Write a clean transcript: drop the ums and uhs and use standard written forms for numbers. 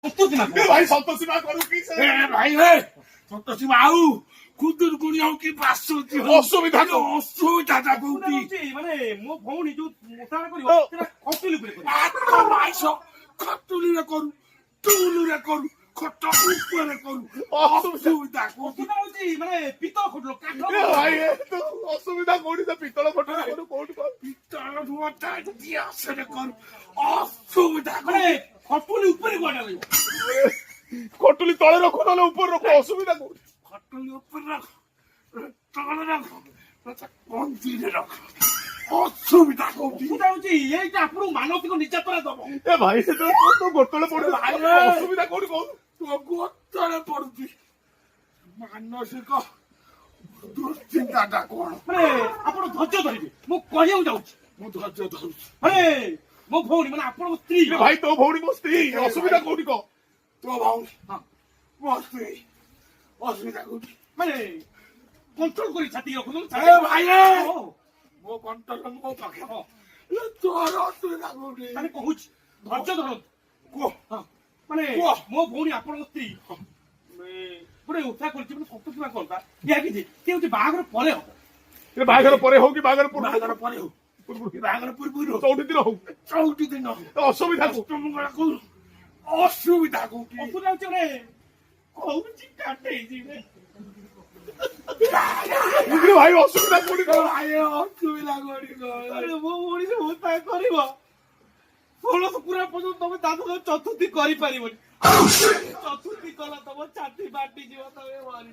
ଭାଇ ସନ୍ତୋଷୀ ମା କରୁ କି ସେ ଭାଇ ସନ୍ତୋଷୀ ମା ଆଉ ଖୁଦୁରୁକୁଣୀ ହଉ କି ବାସନ୍ତୀ ହଉ ଅସୁବିଧା ଅସୁବିଧାଟା କୋଉଠି ମାନେ ମୋ ଭଉଣୀ ଯୋଉ ମୋଟାଟା କରିବ ସେଟା ଖଟୁଲି ଉପରେ କରିବ। ଆଇସ ଖଟୁଲିରେ କରୁ ଟୁଲୁରେ କରୁ ଖଟ ଉପରେ କରୁ ଅସୁବିଧା କୋଉଠି ଅସୁବିଧା ହଉଛି ମାନେ ପିତ୍ତଳ ଖଟୁଲ କାଠ ଭାଇ ତୁ ଅସୁବିଧା କୋଉଠି ସେ ପିତ୍ତଳ ଫଟୋ କରୁ କୋଉଠି କରୁ ପିତ୍ତଳ ଢୁଅଟା ଗ୍ୟାସରେ କରୁ ଅସୁବିଧା ମାନେ ଖଟୁଲି ଉପରେ କୁଆଡେ ରହିବ। ଖଟୁଲି ତଳେ ରଖୁ ନହେଲେ ଉପରେ ରଖୁ ଅସୁବିଧା କୋଉଠି ଖଟୁଲି ଉପରେ ରଖ ତଳେ ରଖ କଞ୍ଚିରେ ରଖ ଅସୁବିଧା କୋଉଠି ଅସୁବିଧା ହଉଛି ଏଇଟା ଆପଣଙ୍କୁ ମାନସିକ ନିର୍ଯାତନା ଦବ। ଏ ଭାଇ ସେତେବେଳେ ତୁ ଗୋଟେବେଳେ ପଡେ ଅସୁବିଧା କୋଉଠି କହୁଛୁ ତୋ ଗୋତରେ ପଡୁଛି ମାନସିକ ଦୁଶ୍ଚିନ୍ତାଟା କଣ ମାନେ ଆପଣ ଧୈର୍ଯ୍ୟ ଧରିବେ ମୁଁ କହିବାକୁ ଯାଉଛି। ମୁଁ ଧୈର୍ଯ୍ୟ ଧରୁଛି ମାନେ ମୋ ଭଉଣୀ ମାନେ ଆପଣଙ୍କ ସ୍ତ୍ରୀ ଏ ଭାଇ ତୋ ଭଉଣୀ ମୋ ସ୍ତ୍ରୀ ଅସୁବିଧା କୋଉଠି କହ ତୋ ଭଉଣୀ ମୋ ସ୍ତ୍ରୀ ଅସୁବିଧା କୋଉଠି ମାନେ କଣ୍ଟ୍ରୋଲ କରି ଛାତି ରଖୁନ ଏ ଭାଇ ମୋ କଣ୍ଟ୍ରୋଲ ମୋ ପାଖେ ତୋର ଅସୁବିଧା କୋଉଠି ମାନେ କହୁଛି ଧୈର୍ଯ୍ୟ ଧରନ୍ତୁ। କୁହ ମାନେ କୁହ। ମୋ ଭଉଣୀ ଆପଣଙ୍କ ସ୍ତ୍ରୀ ଗୋଟେ ଉଠା କରିଛି ମାନେ ସତ ଥିବା କଥା ଏହା କିଛି ସେ ହଉଛି ବାହାଘର ପରେ ହବ। ଏ ବାହାଘର ପରେ ହଉ କି ବାହାଘର ପୂର୍ବରୁ ବାହାଘର ପରେ ହଉ ବାହାଘର ପୂର୍ବରୁ ଚଉଠି ଦିନ ହଉ ଚଉଠି ଦିନ ଅସୁବିଧା କୋଉଠି ଅଷ୍ଟମଙ୍ଗଳା କୋଉ ଅସୁବିଧା କୋଉଠି ଅସୁବିଧା ହଉଛି ଗୋଟେ କହୁଛି କାଟେଇଯିବେ ଭାଇ ଅସୁବିଧା କୋଉଠି କହ ଭାଇ ଅସୁବିଧା କୋଉଠି ମୋ ଭଉଣୀ ସେ ଉଠା କରିବ 16 ପୁରା ପର୍ଯ୍ୟନ୍ତ ତମେ ଦାଦୁ ଚତୁର୍ଥୀ କରିପାରିବନି। ଚତୁର୍ଥୀ କଲା ତମ ଛାତି ବାଟି ଯିବ ତମେ ମରି